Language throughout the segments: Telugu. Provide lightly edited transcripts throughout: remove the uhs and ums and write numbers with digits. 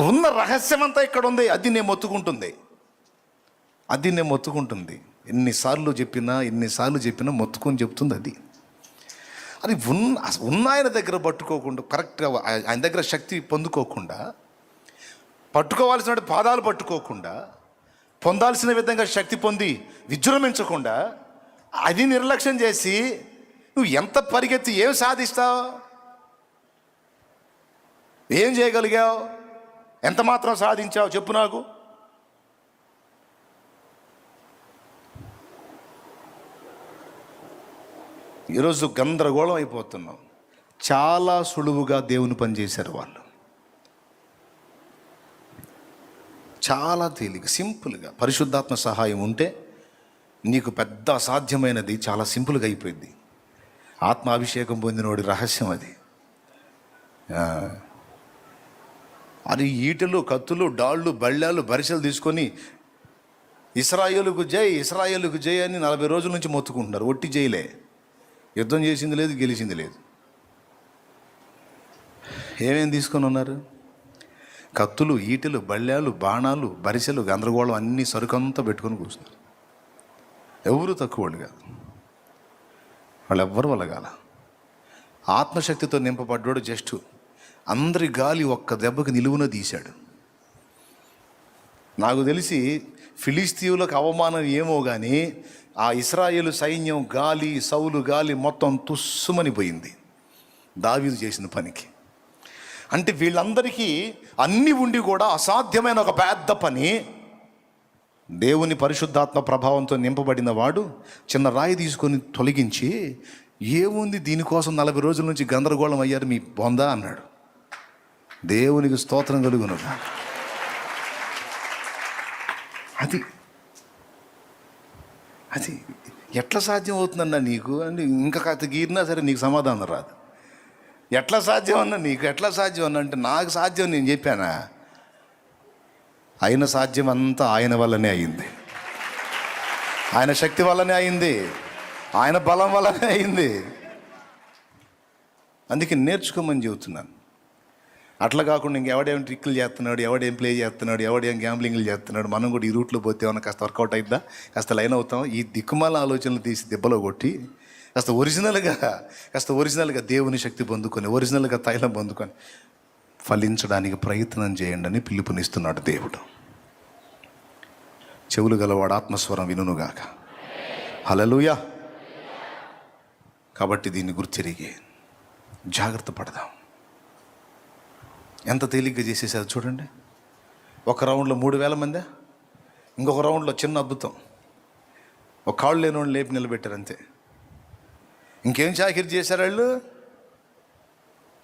ఉన్న రహస్యం అంతా ఇక్కడ ఉంది. అది నేను మొత్తుకుంటుంది, అది నేను మొత్తుకుంటుంది. ఎన్నిసార్లు చెప్పినా మొత్తుకొని చెప్తుంది. అది ఉన్న ఆయన దగ్గర పట్టుకోకుండా, కరెక్ట్గా ఆయన దగ్గర శక్తి పొందుకోకుండా, పట్టుకోవాల్సిన పాదాలు పట్టుకోకుండా, పొందాల్సిన విధంగా శక్తి పొంది విజృంభించకుండా, అది నిర్లక్ష్యం చేసి నువ్వు ఎంత పరిగెత్తి ఏం సాధిస్తావు? ఏం చేయగలిగావు? ఎంత మాత్రం సాధించావు చెప్పు నాకు. ఈరోజు గందరగోళం అయిపోతున్నాం. చాలా సులువుగా దేవుని పని చేశారు వాళ్ళు. చాలా తేలిక, సింపుల్గా. పరిశుద్ధాత్మ సహాయం ఉంటే నీకు పెద్ద అసాధ్యమైనది చాలా సింపుల్గా అయిపోయింది. ఆత్మాభిషేకం పొందినోడి రహస్యం అది. అది ఈటలు, కత్తులు, డాళ్ళు, బళ్ళాలు, బరిసెలు తీసుకొని ఇశ్రాయేలుకు జై అని 40 రోజుల నుంచి మొత్తుకుంటున్నారు. ఒట్టి జైలే, యుద్ధం చేసింది లేదు, గెలిచింది లేదు. ఏమేమి తీసుకొని ఉన్నారు? కత్తులు, ఈటెలు, బళ్ళాలు, బాణాలు, బరిసెలు, గందరగోళం, అన్ని సరుకంతా పెట్టుకొని కూర్చున్నారు. ఎవరు తక్కువ వాళ్ళు కాదు, వాళ్ళు ఎవ్వరు వలగాల. ఆత్మశక్తితో నింపబడ్డాడు. జస్ట్ అందరి గాలి ఒక్క దెబ్బకి నిలువున తీశాడు. నాకు తెలిసి ఫిలిస్తీయులకు అవమానం ఏమో కానీ ఆ ఇశ్రాయేలు సైన్యం గాలి, సౌలు గాలి మొత్తం తుస్సుమని పోయింది దావీదు చేసిన పనికి. అంటే వీళ్ళందరికీ అన్నీ ఉండి కూడా అసాధ్యమైన ఒక పెద్ద పని దేవుని పరిశుద్ధాత్మ ప్రభావంతో నింపబడిన వాడు చిన్న రాయి తీసుకొని తొలగించి, ఏముంది దీనికోసం 40 రోజుల నుంచి గందరగోళం అయ్యారు మీ బొందా అన్నాడు. దేవునికి స్తోత్రం కలుగును. అది అది ఎట్లా సాధ్యం అవుతుందన్నా నీకు? అంటే ఇంకా కాస్త గీరినా సరే నీకు సమాధానం రాదు. ఎట్లా సాధ్యం అన్నా నీకు? ఎట్లా సాధ్యం అన్నా అంటే నాకు సాధ్యం నేను చెప్పానా? ఆయన సాధ్యం అంతా ఆయన వల్లనే అయింది, ఆయన శక్తి వల్లనే అయింది, ఆయన బలం వల్లనే అయింది. అందుకే నేర్చుకోమని చెబుతున్నాను. అట్లా కాకుండా ఇంకెవడేం ట్రిక్కులు చేస్తున్నాడు, ఎవడేం ప్లే చేస్తున్నాడు, ఎవడేం గ్యాంబ్లింగ్లు చేస్తున్నాడు, మనం కూడా ఈ రూట్లో పోతే ఏమన్నా కాస్త వర్కౌట్ అయిద్దా, కాస్త లైన్ అవుతాం. ఈ దిక్కుమాల ఆలోచనలు తీసి దెబ్బలో కొట్టి కాస్త ఒరిజినల్గా దేవుని శక్తి పొందుకొని, ఒరిజినల్గా తైలం పొందుకొని ఫలించడానికి ప్రయత్నం చేయండి అని పిలుపునిస్తున్నాడు దేవుడు. చెవులు గలవాడు ఆత్మస్వరం వినుగాక. హల్లెలూయా. కాబట్టి దీన్ని గుర్తిరిగి జాగ్రత్త పడదాం. ఎంత తేలిగ్గా చేసేసారు చూడండి. ఒక రౌండ్లో 3000 మంది, ఇంకొక రౌండ్లో చిన్న అద్భుతం, ఒక కాళ్ళు లేని వాళ్ళు లేపి నిలబెట్టారు అంతే. ఇంకేం చాకిరి చేశారు వాళ్ళు?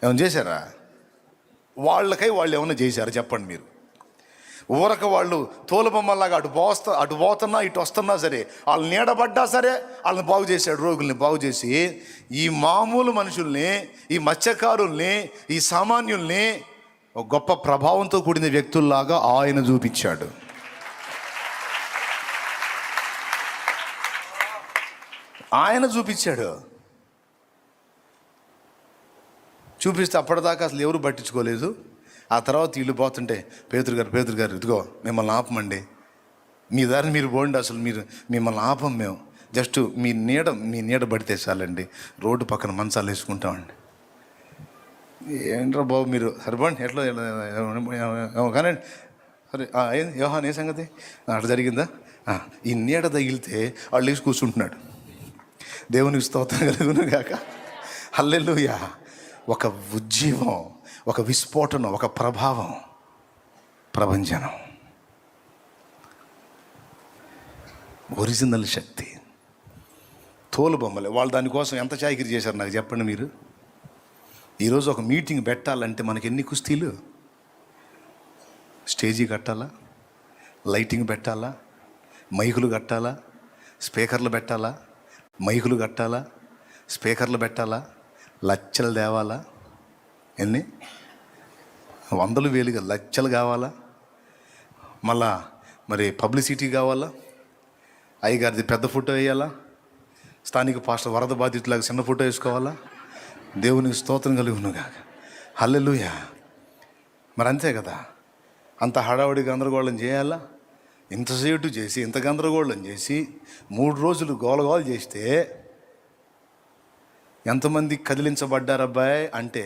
ఏమైనా చేశారా? వాళ్ళకై వాళ్ళు ఏమైనా చేశారు చెప్పండి మీరు? ఊరక వాళ్ళు తోలుబొమ్మలాగా అటు పోతున్నా ఇటు వస్తున్నా సరే, వాళ్ళు నీడబడ్డా సరే వాళ్ళని బాగు చేశాడు. రోగుల్ని బాగు చేసి ఈ మామూలు మనుషుల్ని, ఈ మత్స్యకారుల్ని, ఈ సామాన్యుల్ని ఒక గొప్ప ప్రభావంతో కూడిన వ్యక్తుల్లాగా ఆయన చూపించాడు. ఆయన చూపిస్తే అప్పటిదాకా అసలు ఎవరు పట్టించుకోలేదు. ఆ తర్వాత వీళ్ళు పోతుంటే పేతురు గారు ఇదిగో మిమ్మల్ని ఆపమండి, మీ దారిని మీరు పోండి, అసలు మిమ్మల్ని ఆపం మేము, జస్ట్ మీ నీడ పడితే చాలండి, రోడ్డు పక్కన మంచాలు వేసుకుంటామండి. ఏంట్రా బాబు మీరు సరిపోండి, ఎట్లా కానీ సరే యోహాన్ ఏ సంగతి అట్లా జరిగిందా? ఈ నీడ తగిలితే వాళ్ళు వేసి కూర్చుంటున్నాడు. దేవునికి స్తోత్రం కలుగును గాక. హల్లెలూయా. ఒక ఉజ్జీవం, ఒక విస్ఫోటనం, ఒక ప్రభావం, ప్రభంజనం, ఒరిజినల్ శక్తి. తోలుబొమ్మలే వాళ్ళు దానికోసం ఎంత చాకిరి చేశారు నాకు చెప్పండి మీరు. ఈరోజు ఒక మీటింగ్ పెట్టాలంటే మనకి ఎన్ని కుస్తీలు. స్టేజీ కట్టాలా, లైటింగ్ పెట్టాలా, మైకులు కట్టాలా, స్పీకర్లు పెట్టాలా, మైకులు కట్టాలా, స్పీకర్లు పెట్టాలా, లచ్చలు తేవాలా, ఎన్ని 100,000 లచ్చలు కావాలా, మళ్ళా మరి పబ్లిసిటీ కావాలా, అయ్యగారిది పెద్ద ఫోటో వేయాలా, స్థానిక పాస్టర్ వరద బాధితులాగా చిన్న ఫోటో వేసుకోవాలా. దేవునికి స్తోత్రం కలుగునుగా. హల్లెలూయా. మరి అంతే కదా. అంత హడావుడి గందరగోళం చేయాలా? ఇంతసేటు చేసి ఇంత గందరగోళం చేసి 3 రోజులు గోలగోలు చేస్తే ఎంతమంది కదిలించబడ్డారబ్బాయి అంటే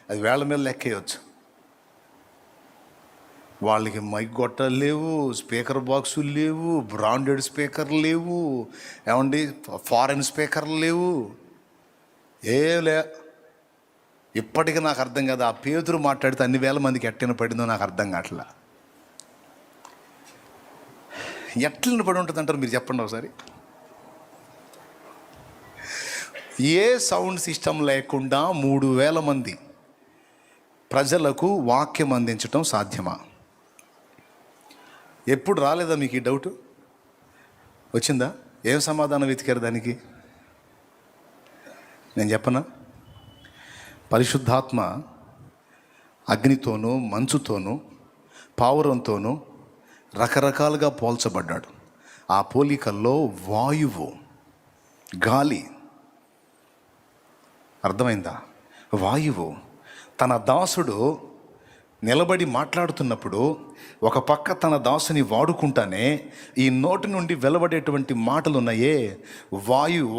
అది వేళ్ల మీద లెక్కేయచ్చు. వాళ్ళకి మైక్ గొట్టాలు లేవు, స్పీకర్ బాక్సులు లేవు, బ్రాండెడ్ స్పీకర్లు లేవు, ఏమండి ఫారెన్ స్పీకర్లు లేవు, లే. ఇప్పటికీ నాకు అర్థం కాదు, ఆ పేతురు మాట్లాడితే అన్ని వేల మందికి ఎట్టిన పడిందో నాకు అర్థం కావట్లా. ఎట్లని పడి ఉంటుంది అంటారు మీరు చెప్పండి ఒకసారి. ఏ సౌండ్ సిస్టమ్ లేకుండా 3000 మంది ప్రజలకు వాక్యం అందించటం సాధ్యమా? ఎప్పుడు రాలేదా మీకు ఈ డౌట్? వచ్చిందా? ఏం సమాధానం వెతికారు దానికి? నేను చెప్పనా? పరిశుద్ధాత్మ అగ్నితోనూ మంచుతోనూ పావురంతోనూ రకరకాలుగా పోల్చబడ్డాడు. ఆ పోలికల్లో వాయువు, గాలి, అర్థమైందా? వాయువు తన దాసుడు నిలబడి మాట్లాడుతున్నప్పుడు ఒక పక్క తన దాసుని వాడుకుంటానే ఈ నోటి నుండి వెలువడేటువంటి మాటలు ఉన్నాయే,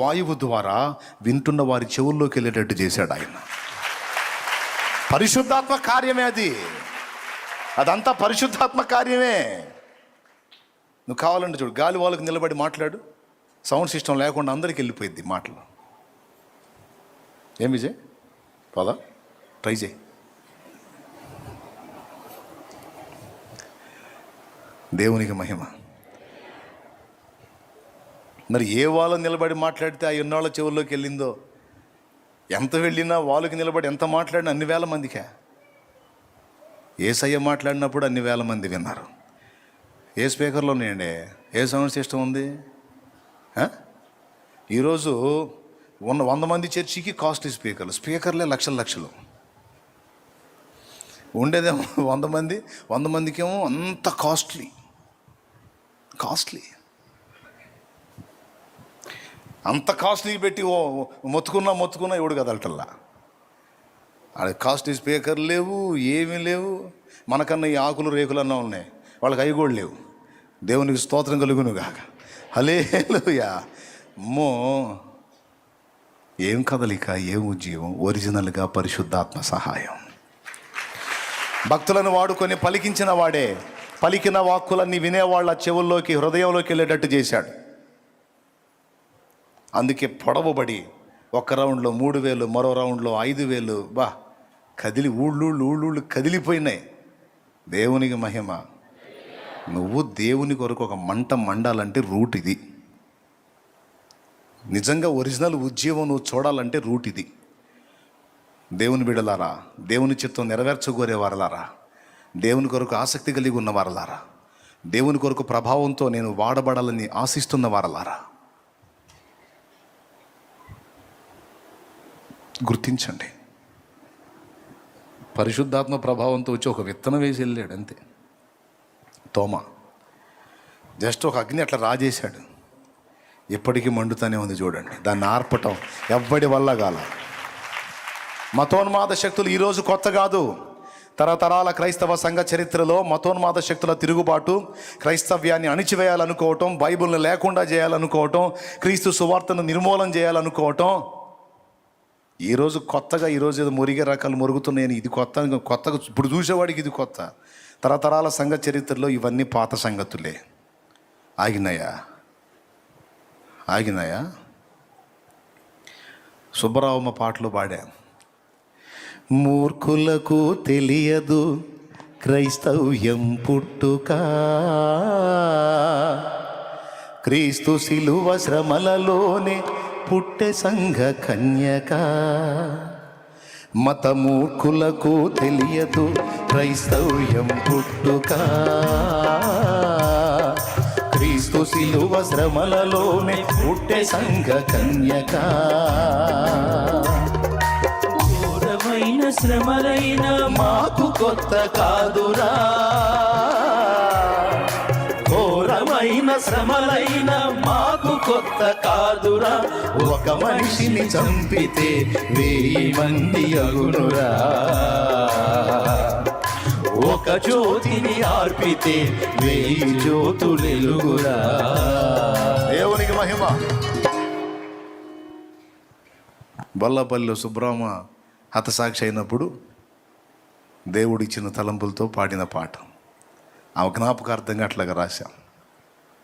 వాయువు ద్వారా వింటున్న వారి చెవుల్లోకి వెళ్ళేటట్టు చేశాడు ఆయన. పరిశుద్ధాత్మ కార్యమే అది, అదంతా పరిశుద్ధాత్మ కార్యమే. నువ్వు కావాలంటే చూడు, గాలి వాళ్ళకి నిలబడి మాట్లాడు, సౌండ్ సిస్టమ్ లేకుండా అందరికి వెళ్ళిపోయింది మాటలు. ఏం విజయ్, పదా ట్రై చేయి. దేవునికి మహిమ. మరి ఏ వాళ్ళు నిలబడి మాట్లాడితే ఆ ఎన్నోళ్ళ చెవుల్లోకి వెళ్ళిందో, ఎంత వెళ్ళినా వాళ్ళకి నిలబడి ఎంత మాట్లాడినా అన్ని వేల మందికే. యేసయ్య మాట్లాడినప్పుడు అన్ని వేల మంది విన్నారు. ఏ స్పీకర్లో ఉన్నాయండి? ఏ సౌండ్ సిస్టమ్ ఉంది? ఈరోజు 100 మంది చర్చికి కాస్ట్లీ స్పీకర్లే లక్షలు ఉండేదేమో 100 మందికేమో అంత కాస్ట్లీ. అంత కాస్ట్లీ పెట్టి మొత్తుకున్నా ఎవడు కదలటల్లా. అది కాస్ట్లీ స్పీకర్ లేవు, ఏమీ లేవు. మనకన్నా ఈ ఆకులు రేకులన్నా ఉన్నాయి, వాళ్ళకి అవి కూడా లేవు. దేవునికి స్తోత్రం కలుగును గాక. హల్లెలూయా. అమ్మో, ఏం కదలిక, ఏం ఉద్యోగం! ఒరిజినల్గా పరిశుద్ధాత్మ సహాయం. భక్తులను వాడుకొని పలికించిన వాడే పలికిన వాక్కులన్నీ వినేవాళ్ళ చెవుల్లోకి, హృదయంలోకి వెళ్ళేటట్టు చేశాడు. అందుకే పొడవబడి ఒక రౌండ్లో 3000, మరో రౌండ్లో 5000, కదిలి ఊళ్ళు కదిలిపోయినాయి. దేవునికి మహిమ. నువ్వు దేవుని కొరకు ఒక మంట మండాలంటే రూట్ ఇది. నిజంగా ఒరిజినల్ ఉద్యోగం నువ్వు చూడాలంటే రూట్ ఇది. దేవుని బిడ్డలారా, దేవుని చిత్తం నెరవేర్చగోరే వారలారా, దేవుని కొరకు ఆసక్తి కలిగి ఉన్న వారలారా, దేవుని కొరకు ప్రభావంతో నేను వాడబడాలని ఆశిస్తున్న వారలారా, గుర్తించండి. పరిశుద్ధాత్మ ప్రభావంతో వచ్చి ఒక విత్తనం వేసి వెళ్ళాడు అంతే. తోమా జస్ట్ ఒక అగ్ని అట్లా రాజేశాడు, ఎప్పటికీ మండుతూనే ఉంది. చూడండి, దాన్ని ఆర్పటం ఎవ్వడి వల్ల కాల. మతోన్మాద శక్తులు ఈరోజు కొత్త కాదు. తరతరాల క్రైస్తవ సంఘ చరిత్రలో మతోన్మాద శక్తుల తిరుగుబాటు, క్రైస్తవ్యాన్ని అణిచివేయాలనుకోవటం, బైబిల్ని లేకుండా చేయాలనుకోవటం, క్రీస్తు సువార్తను నిర్మూలన చేయాలనుకోవటం, ఈరోజు కొత్తగా ఏదో మురిగే రకాలు మురుగుతున్నాయని ఇది కొత్తగా ఇప్పుడు చూసేవాడికి ఇది కొత్త. తరతరాల సంఘ చరిత్రలో ఇవన్నీ పాత సంగతులే. ఆగినాయా? సుబ్బరావమ్మ పాటలు పాడా. మూర్ఖులకు తెలియదు క్రైస్తవ్యం పుట్టుక, క్రీస్తు శిలువ శ్రమలలోనే పుట్టె సంఘ కన్యక. మత మూర్ఖులకు తెలియదు క్రైస్తవ్యం పుట్టుక, క్రీస్తు శిలువ శ్రమలలోనే పుట్టె సంఘ కన్యక. ఘోరమైన శ్రమలైన మాకు కొత్త కాదురా, ఘోరమైన శ్రమలైన మాకు కొత్త కాదురా. ఒక మనిషిని చంపితే 1000 మంది అగునురా, ఒక జ్యోతిని ఆర్పితే 1000 జ్యోతులెలుగురా. దేవునికి మహిమ. బొల్లపల్లిలో సుబ్రహ్మ హతసాక్షి అయినప్పుడు దేవుడిచ్చిన తలంపులతో పాడిన పాట. ఆ జ్ఞాపకార్థంగా అట్లాగా రాశాం.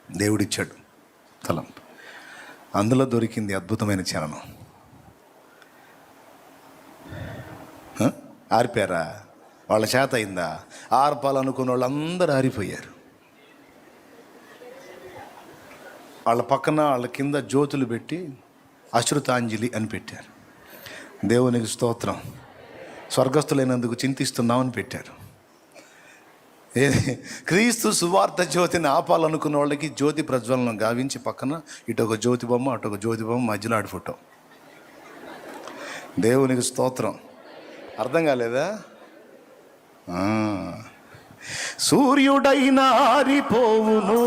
దేవుడిచ్చాడు తలంపు, అందులో దొరికింది అద్భుతమైన చరణం. ఆరిపోయారా? వాళ్ళ చేత అయిందా? ఆర్పాలనుకున్న వాళ్ళందరూ ఆరిపోయారు. వాళ్ళ పక్కన వాళ్ళ కింద జ్యోతులు పెట్టి అశ్రుతాంజలి అని పెట్టారు. దేవునికి స్తోత్రం, స్వర్గస్థులైనందుకు చింతిస్తున్నామని పెట్టారు. క్రీస్తు సువార్త జ్యోతిని ఆపాలనుకున్న వాళ్ళకి జ్యోతి ప్రజ్వలనం గావించి పక్కన ఇటు ఒక జ్యోతి బొమ్మ, అటు ఒక జ్యోతి బొమ్మ, మధ్యలో ఆడి ఫోటో. దేవునికి స్తోత్రం. అర్థం కాలేదా? సూర్యుడైనా ఆరిపోవును,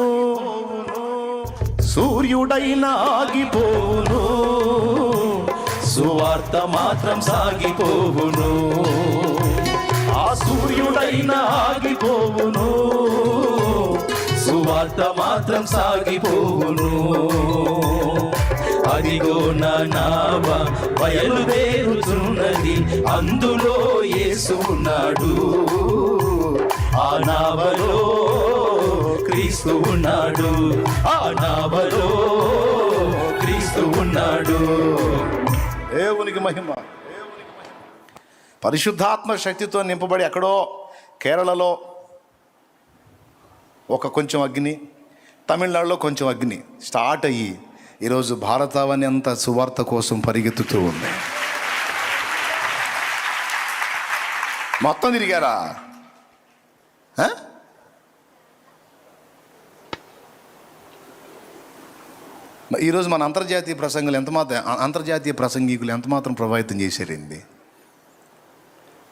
సూర్యుడైనా ఆగిపోవును, సువార్త మాత్రం సాగిపోవును. ఆ సూర్యుడైనా ఆగిపోవును, సువార్త మాత్రం సాగిపోవును. అదిగో నా నావ బయలుదేరుతున్నది, అందులో యేసు ఉన్నాడు. ఆ నావలో క్రీస్తు ఉన్నాడు, ఆ నావలో క్రీస్తు ఉన్నాడు. దేవునికి మహిమ. పరిశుద్ధాత్మ శక్తితో నింపబడి ఎక్కడో కేరళలో ఒక కొంచెం అగ్ని, తమిళనాడులో కొంచెం అగ్ని స్టార్ట్ అయ్యి ఈరోజు భారతావని అంతా సువార్త కోసం పరిగెత్తుతూ ఉంది. మొత్తం తిరిగారా? ఈరోజు మన అంతర్జాతీయ ప్రసంగులు అంతర్జాతీయ ప్రసంగికులు ఎంత మాత్రం ప్రభావితం చేశారండి.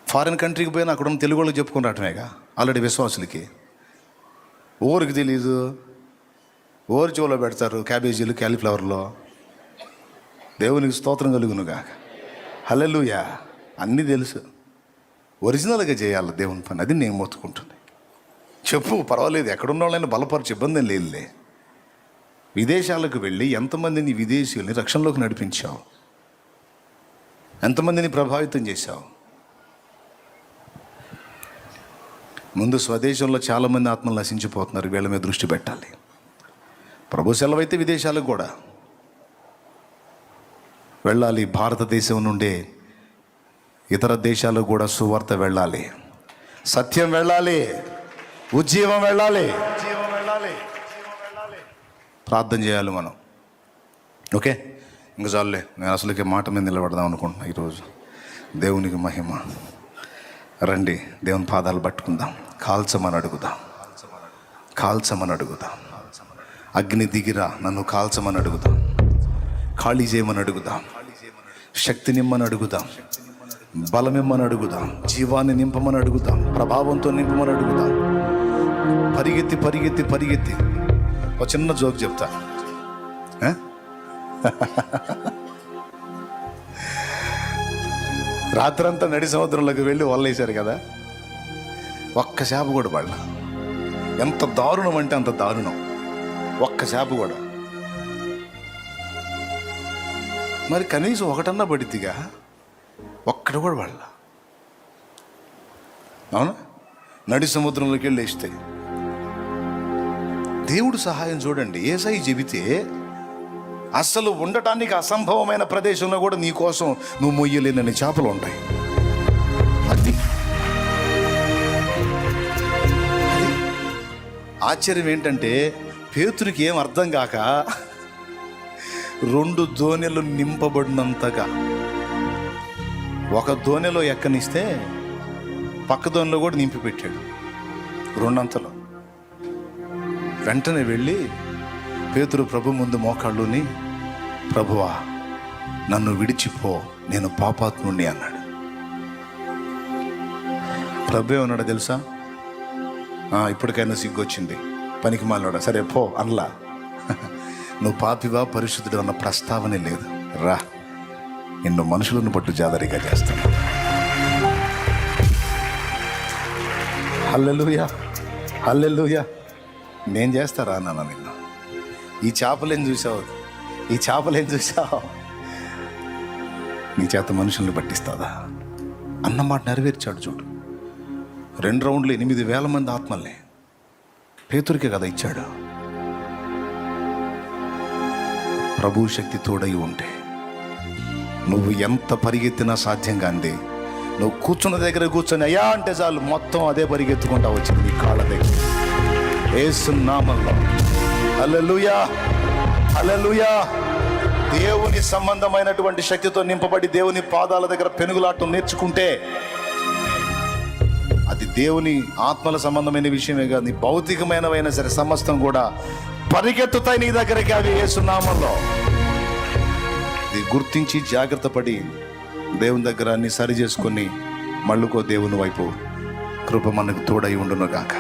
ఫారిన్ కంట్రీకి పోయినా అక్కడ ఉన్న తెలుగు వాళ్ళకి చెప్పుకొని రావటమేగా ఆల్రెడీ విశ్వాసులకి. ఊరికి తెలీదు, ఊరి చెవులో పెడతారు క్యాబేజీలు, క్యాలీఫ్లవర్లో. దేవునికి స్తోత్రం కలుగునుగా. హల్లెలూయా. అన్నీ తెలుసు. ఒరిజినల్గా చేయాలి దేవుని పని, అది నేను మొత్తుకుంటుంది. చెప్పు, పర్వాలేదు, ఎక్కడున్న వాళ్ళైనా బలపరచు, ఇబ్బంది లేదులే. విదేశాలకు వెళ్ళి ఎంతమందిని విదేశీయుల్ని రక్షణలోకి నడిపించావు, ఎంతమందిని ప్రభావితం చేశావు. ముందు స్వదేశంలో చాలామంది ఆత్మలు నశించిపోతున్నారు, వీళ్ళ మీద దృష్టి పెట్టాలి. ప్రభు సెలవైతే విదేశాలకు కూడా వెళ్ళాలి. భారతదేశం నుండే ఇతర దేశాలకు కూడా సువార్త వెళ్ళాలి, సత్యం వెళ్ళాలి, ఉజ్జీవం వెళ్ళాలి. ప్రార్థన చేయాలి మనం. ఓకే, ఇంక చాలులే, నేను అసలుకి మాట మీద నిలబడదాం అనుకుంటున్నా ఈరోజు. దేవునికి మహిమ. రండి, దేవుని పాదాలు పట్టుకుందాం, కాల్చమని అడుగుదాం, కాల్చమని అడుగుదాం. అగ్ని దిగిరా, నన్ను కాల్చమని అడుగుదాం, ఖాళీ చేయమని అడుగుదాం, శక్తినిమ్మని అడుగుదాం, బలమిమ్మని అడుగుదాం, జీవాన్ని నింపమని అడుగుదాం, ప్రభావంతో నింపమని అడుగుదాం. పరిగెత్తి పరిగెత్తి పరిగెత్తి. ఒక చిన్న జోక్ చెప్తా. రాత్రంతా నడి సముద్రంలోకి వెళ్ళి వల్లేశారు కదా, ఒక్క చేప కూడా పడల. ఎంత దారుణం అంటే అంత దారుణం, ఒక్క చేప కూడా. మరి కనీసం ఒకటన్నా పడిద్దిగా, ఒక్కడు కూడా పడల. అవునా? నడి సముద్రంలోకి వెళ్ళి వేస్తే దేవుడు సహాయం చూడండి. యేసయ్య చెబితే అస్సలు ఉండటానికి అసంభవమైన ప్రదేశంలో కూడా నీ కోసం నువ్వు మొయ్యలేనని చేపలు ఉంటాయి. అది ఆశ్చర్యం ఏంటంటే, పేతురికి ఏం అర్థం కాక 2 దోణెలు నింపబడినంతగా ఒక దోణెలో ఎక్కనిస్తే పక్క దోణిలో కూడా నింపి పెట్టాడు 2 అంతలో. వెంటనే వెళ్ళి పేతురు ప్రభు ముందు మోకాళ్ళుని, ప్రభువా నన్ను విడిచిపో, నేను పాపాత్ముణ్ణి అన్నాడు. ప్రభు ఏమన్నాడో తెలుసా? ఇప్పటికైనా సిగ్గొచ్చింది, పనికి మాలినాడా, సరే పో అనలా. నువ్వు పాపివా పరిశుద్ధుడు అన్న ప్రస్తావనే లేదు. రా, నిన్ను మనుషులను పట్టు జాదరిగా చేస్తాను. హల్లెలూయా, హల్లెలూయా. నేను చేస్తారా నాన్న నిన్ను? ఈ చేపలేం చూసావు, ఈ చేపలేం చూసావు, నీ చేత మనుషుల్ని పట్టిస్తాదా అన్నమాట నెరవేర్చాడు చూడు. 2 రౌండ్లు 8,000 మంది ఆత్మల్ని పేతురికే కదా ఇచ్చాడు. ప్రభు శక్తి తోడై ఉంటే నువ్వు ఎంత పరిగెత్తినా సాధ్యం కాంది. నువ్వు కూర్చున్న దగ్గర కూర్చొని అయ్యా అంటే చాలు, మొత్తం అదే పరిగెత్తుకుంటా వచ్చింది నీ కాళ్ళ దగ్గర. యేసు నామములో హల్లెలూయా, హల్లెలూయా. దేవుని సంబంధమైనటువంటి శక్తితో నింపబడి దేవుని పాదాల దగ్గర పెనుగులాటం నేర్చుకుంటే అది దేవుని ఆత్మల సంబంధమైన విషయమే కాదు, నీ భౌతికమైనవైనా సరే సమస్తం కూడా పరిగెత్తుతాయి నీ దగ్గరికి. అవి యేసు నామములో ఇది గుర్తించి జాగ్రత్త పడి దేవుని దగ్గర అన్ని సరి చేసుకొని మళ్ళుకో దేవుని వైపు. కృప మనకు తోడై ఉండును గాక.